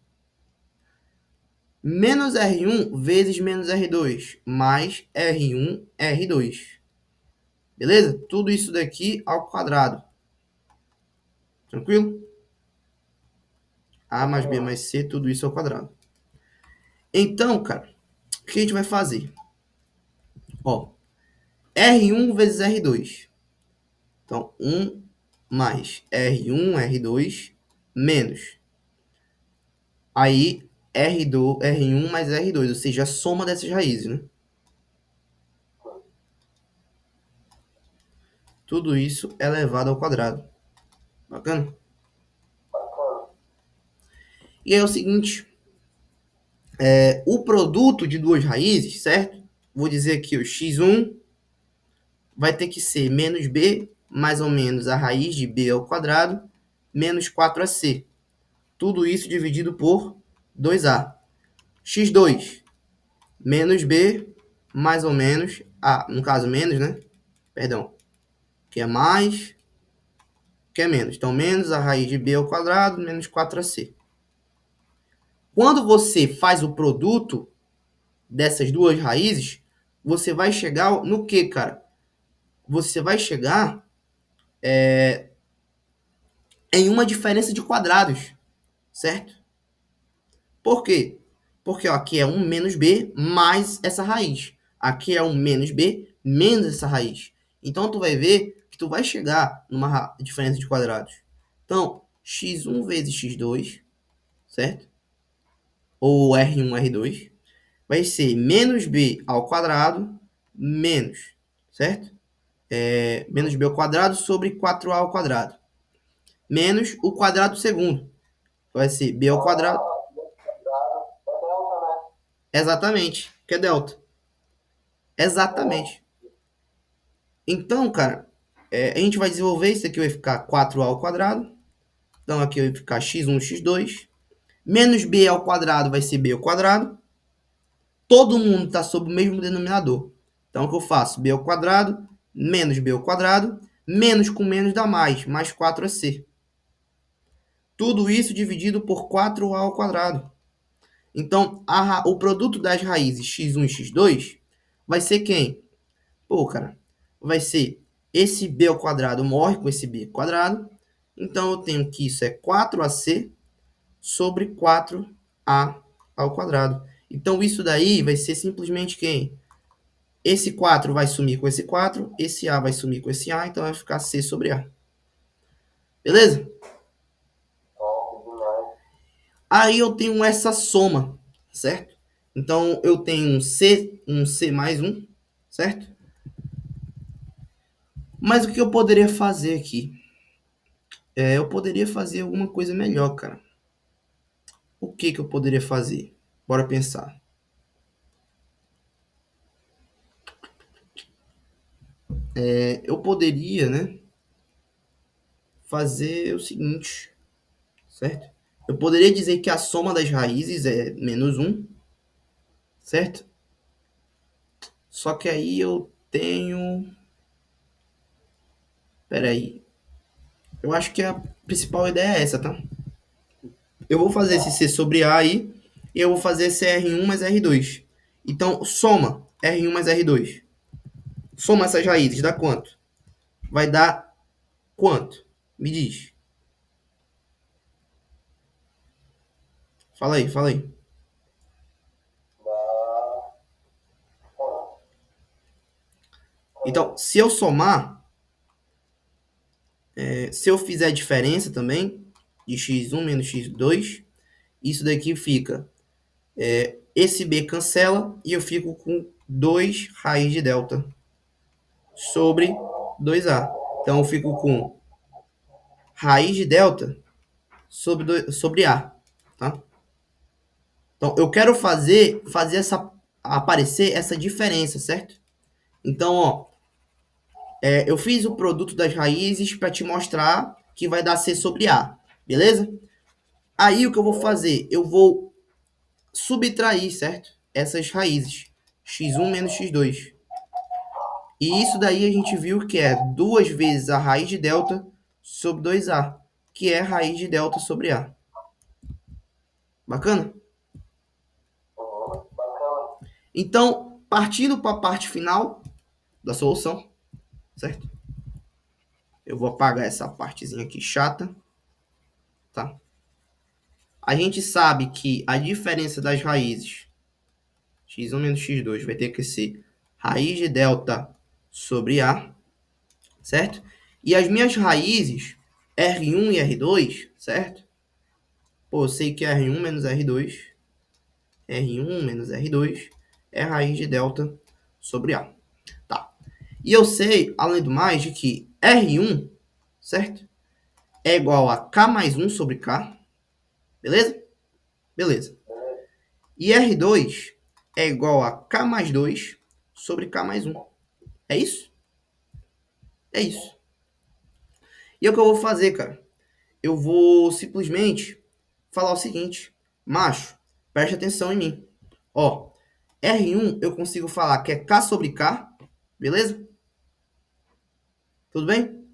Menos R1 vezes menos R2, mais R1, R2. Beleza? Tudo isso daqui ao quadrado. Tranquilo? A mais B mais C, tudo isso ao quadrado. Então, cara, o que a gente vai fazer? Ó, R1 vezes R2. Então, 1 mais R1, R2, menos. Aí, R2, R1 mais R2, ou seja, a soma dessas raízes, né? Tudo isso elevado ao quadrado. Bacana? E aí é o seguinte, o produto de duas raízes, certo? Vou dizer aqui o x1 vai ter que ser menos b, mais ou menos a raiz de b ao quadrado, menos 4ac. Tudo isso dividido por 2a. x2, menos b, mais ou menos, no caso menos, né? Perdão, que é mais, que é menos. Então, menos a raiz de b ao quadrado, menos 4ac. Quando você faz o produto dessas duas raízes, você vai chegar no que, cara? você vai chegar em uma diferença de quadrados, certo? Por quê? Porque ó, aqui é 1 menos b mais essa raiz. Aqui é 1 menos b menos essa raiz. Então, tu vai ver que tu vai chegar numa diferença de quadrados. Então, x1 vezes x2, certo? Ou R1, R2, vai ser menos b ao quadrado menos, certo? Menos b ao quadrado sobre 4a ao quadrado. Menos o quadrado segundo. Vai ser b ao quadrado. Exatamente, que é delta. Exatamente. Então, cara, a gente vai desenvolver isso aqui, vai ficar 4a ao quadrado. Então, aqui vai ficar x1, x2. Menos b ao quadrado vai ser b ao quadrado. Todo mundo está sob o mesmo denominador. Então, o que eu faço? B ao quadrado, menos b ao quadrado, menos com menos dá mais 4ac. Tudo isso dividido por 4a ao quadrado. Então, o produto das raízes x1 e x2 vai ser quem? Pô, cara, vai ser esse b ao quadrado morre com esse b ao quadrado. Então, eu tenho que isso é 4ac sobre 4a ao quadrado. Então, isso daí vai ser simplesmente quem? Esse 4 vai sumir com esse 4, esse a vai sumir com esse a, então vai ficar c sobre a. Beleza? Aí eu tenho essa soma, certo? Então, eu tenho um c mais 1, certo? Mas o que eu poderia fazer aqui? Eu poderia fazer alguma coisa melhor, cara. O que eu poderia fazer? Bora pensar. Eu poderia, né, fazer o seguinte, certo? Eu poderia dizer que a soma das raízes é menos 1, certo? Só que aí eu tenho... Pera aí. Eu acho que a principal ideia é essa, tá? Eu vou fazer esse C sobre A aí, e eu vou fazer esse R1 mais R2. Então, soma R1 mais R2. Soma essas raízes, dá quanto? Vai dar quanto? Me diz. Fala aí, fala aí. Então, se eu somar, se eu fizer a diferença também, de x1 menos x2, isso daqui fica... esse b cancela e eu fico com 2 raiz de delta sobre 2a. Então, eu fico com raiz de delta sobre a, tá? Então, eu quero fazer aparecer essa diferença, certo? Então, ó, eu fiz o produto das raízes para te mostrar que vai dar C sobre A, beleza? Aí, o que eu vou fazer? Eu vou subtrair, certo? Essas raízes, x1 menos x2. E isso daí a gente viu que é 2 vezes a raiz de delta sobre 2a, que é a raiz de delta sobre a. Bacana? Então, partindo para a parte final da solução, certo? Eu vou apagar essa partezinha aqui chata, tá? A gente sabe que a diferença das raízes x1 menos x2 vai ter que ser raiz de delta sobre a, certo? E as minhas raízes, R1 e R2, certo? Pô, eu sei que R1 menos R2, R1 menos R2 é raiz de delta sobre A. Tá. E eu sei, além do mais, de que R1, certo? É igual a K mais 1 sobre K. Beleza? Beleza. E R2 é igual a K mais 2 sobre K mais 1. É isso? É isso. E é o que eu vou fazer, cara? Eu vou simplesmente falar o seguinte. Macho, preste atenção em mim. Ó, R1 eu consigo falar que é K sobre K. Beleza? Tudo bem?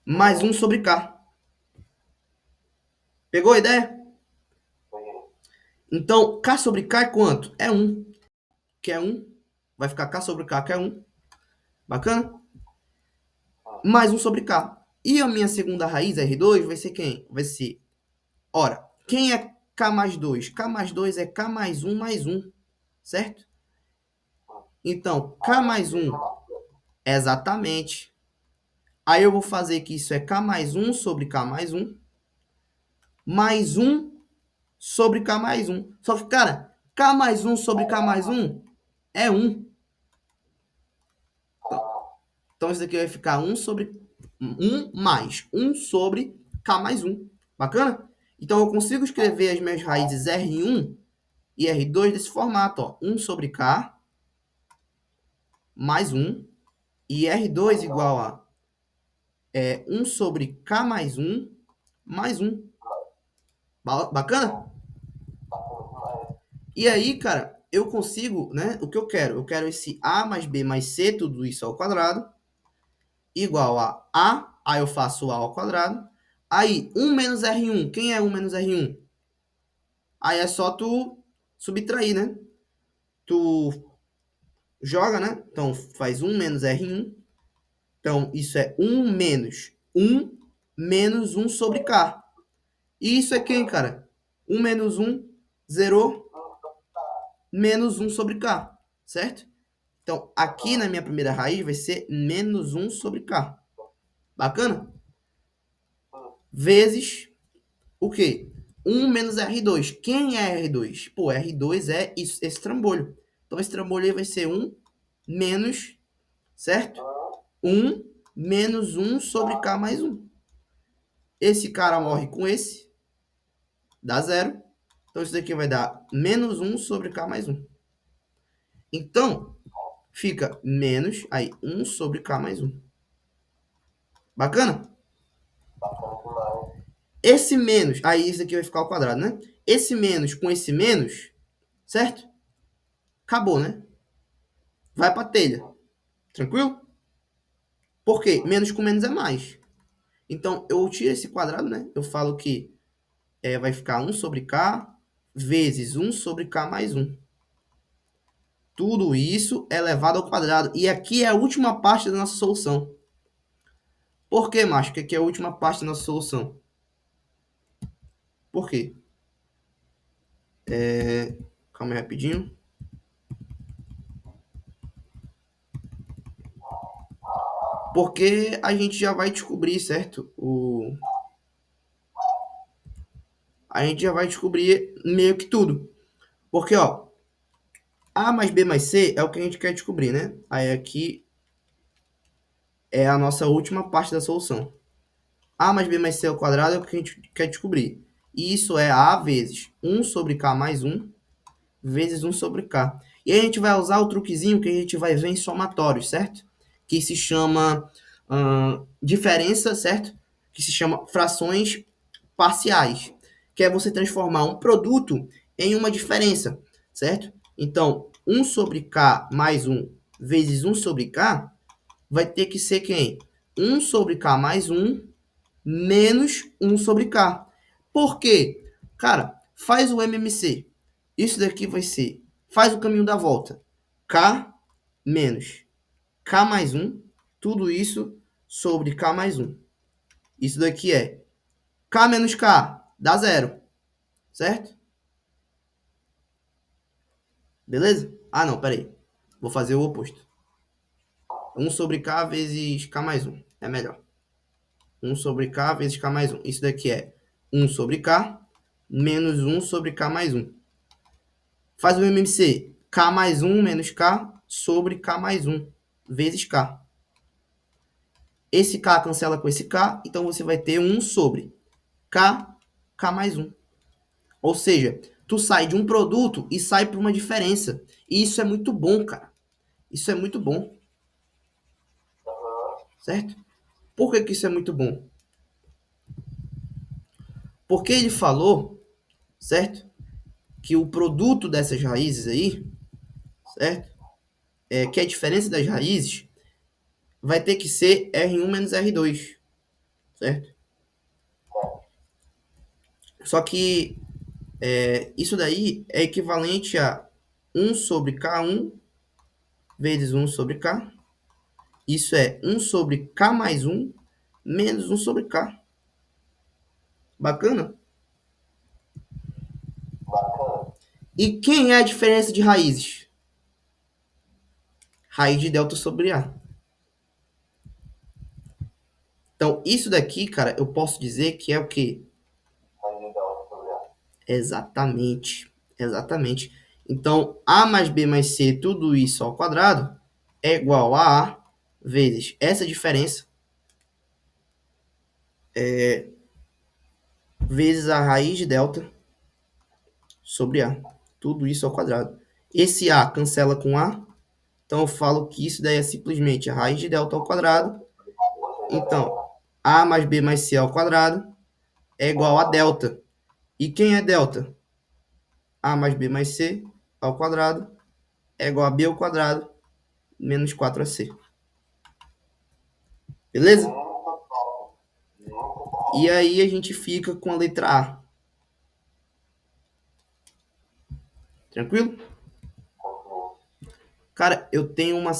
Mais 1 sobre K. Pegou a ideia? Então, K sobre K é quanto? É 1. Que é 1. Vai ficar K sobre K, que é 1. Bacana? mais 1 sobre K. E a minha segunda raiz, R2, vai ser quem? Vai ser, ora, quem é K mais 2? K mais 2 é K mais 1, certo? Então, K mais 1, exatamente. Aí eu vou fazer que isso é K mais 1 sobre K mais 1 sobre K mais 1. Só que, cara, K mais 1 sobre K mais 1 é 1. Então, isso daqui vai ficar 1 sobre 1 mais 1 sobre K mais 1. Bacana? Então, eu consigo escrever as minhas raízes R1 e R2 desse formato, ó. 1 sobre K mais 1 e R2 igual a 1 sobre K mais 1. Bacana? E aí, cara, eu consigo, né? O que eu quero? Eu quero esse A mais B mais C, tudo isso ao quadrado, igual a A. Aí eu faço A ao quadrado. Aí, 1 menos R1. Quem é 1 menos R1? Aí é só tu subtrair, né? Tu joga, né? Então, faz 1 menos R1. Então, isso é 1 menos 1 sobre K. E isso é quem, cara? 1 menos 1, 0, menos 1 sobre K, certo? Então, aqui na minha primeira raiz vai ser menos 1 sobre K. Bacana? Vezes o quê? 1 menos R2. Quem é R2? Pô, R2 é isso, esse trambolho. Então, esse trambolho aí vai ser 1 menos, certo? 1 menos 1 sobre K mais 1. Esse cara morre com esse, dá 0. Então, isso daqui vai dar menos 1 sobre K mais 1. Então, fica menos, aí, 1 sobre K mais 1. Bacana? Esse menos, aí isso aqui vai ficar ao quadrado, né? Esse menos com esse menos, certo? Acabou, né? Vai pra telha. Tranquilo? Por quê? Menos com menos é mais. Então, eu tiro esse quadrado, né? Eu falo que vai ficar 1 sobre K vezes 1 sobre K mais 1. Tudo isso elevado ao quadrado. E aqui é a última parte da nossa solução. Por que, macho? Que aqui é a última parte da nossa solução. Por quê? Calma aí rapidinho. Porque a gente já vai descobrir, certo? A gente já vai descobrir meio que tudo. Porque, ó, A mais B mais C é o que a gente quer descobrir, né? Aí aqui é a nossa última parte da solução. A mais B mais C ao quadrado é o que a gente quer descobrir. E isso é A vezes 1 sobre K mais 1 vezes 1 sobre K. E aí a gente vai usar o truquezinho que a gente vai ver em somatórios, certo? Que se chama diferença, certo? Que se chama frações parciais. Que é você transformar um produto em uma diferença, certo? Então, 1 sobre K mais 1 vezes 1 sobre K vai ter que ser quem? 1 sobre K mais 1 menos 1 sobre K. Por quê? Cara, faz o MMC. Isso daqui vai ser, faz o caminho da volta. K menos K mais 1, tudo isso sobre K mais 1. Isso daqui é K menos K, dá 0, certo? Beleza? Ah, não, peraí. Vou fazer o oposto. 1 sobre K vezes K mais 1, é melhor. 1 sobre K vezes K mais 1. Isso daqui é 1 sobre K menos 1 sobre K mais 1. Faz o MMC. K mais 1 menos K sobre K mais 1 vezes K. Esse K cancela com esse K, então você vai ter 1 sobre K, K mais 1. Ou seja, tu sai de um produto e sai para uma diferença. E isso é muito bom, cara. Isso é muito bom. Certo? Por que isso é muito bom? Porque ele falou, certo? Que o produto dessas raízes aí, certo? Que a diferença das raízes vai ter que ser R1 menos R2, certo? Só que isso daí é equivalente a 1 sobre K1 vezes 1 sobre K Isso é 1 sobre K mais 1 menos 1 sobre K. Bacana? E quem é a diferença de raízes? Raiz de delta sobre A. Então, isso daqui, cara, eu posso dizer que é o quê? Exatamente. Exatamente. Então, A mais B mais C, tudo isso ao quadrado, é igual a A vezes essa diferença vezes a raiz de delta sobre A. Tudo isso ao quadrado. Esse A cancela com A, então eu falo que isso daí é simplesmente a raiz de delta ao quadrado. Então, A mais B mais C ao quadrado é igual a delta. E quem é delta? A mais B mais C ao quadrado é igual a B ao quadrado menos 4AC. Beleza? E aí a gente fica com a letra A. Tranquilo? Cara, eu tenho uma